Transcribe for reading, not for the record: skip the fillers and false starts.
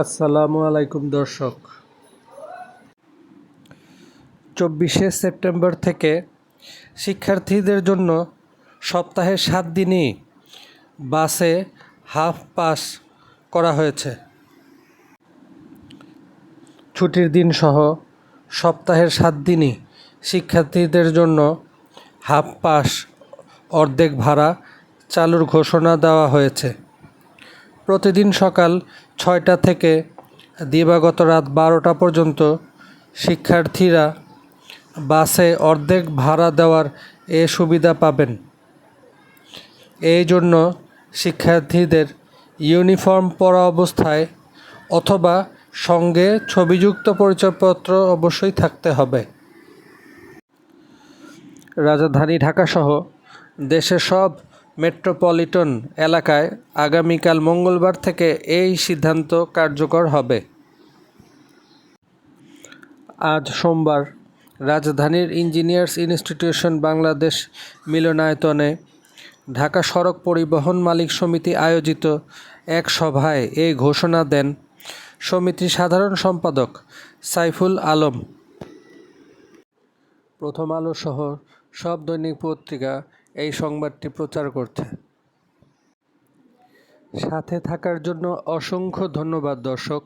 আসসালামু আলাইকুম দর্শক। 24শে সেপ্টেম্বর থেকে শিক্ষার্থীদের জন্য সপ্তাহে 7 দিনই বাসে হাফ পাস করা হয়েছে। ছুটির দিন সহ সপ্তাহের 7 দিনই শিক্ষার্থীদের জন্য হাফ পাস অর্ধেক ভাড়া চালুর ঘোষণা দেওয়া হয়েছে। প্রতিদিন সকাল 6টা থেকে দিবাগত রাত 12টা পর্যন্ত শিক্ষার্থীরা বাসে অর্ধেক ভাড়া দেওয়ার সুবিধা পাবেন। এই জন্য শিক্ষার্থীদের ইউনিফর্ম পরা অবস্থায় অথবা সঙ্গে ছবিযুক্ত পরিচয়পত্র অবশ্যই থাকতে হবে। রাজধানী ঢাকাসহ দেশের সব মেট্রোপলিটন এলাকায় আগামীকাল মঙ্গলবার থেকে এই সিদ্ধান্ত কার্যকর হবে। আজ সোমবার রাজধানীর ইঞ্জিনিয়ার্স ইনস্টিটিউশন বাংলাদেশ মিলনায়তনে ঢাকা সড়ক পরিবহন মালিক সমিতি আয়োজিত এক সভায় এই ঘোষণা দেন সমিতির সাধারণ সম্পাদক সাইফুল আলম। প্রথম আলো সহ সব দৈনিক পত্রিকা এই সংবাদটি প্রচার করছে। সাথে থাকার জন্য অসংখ্য ধন্যবাদ দর্শক।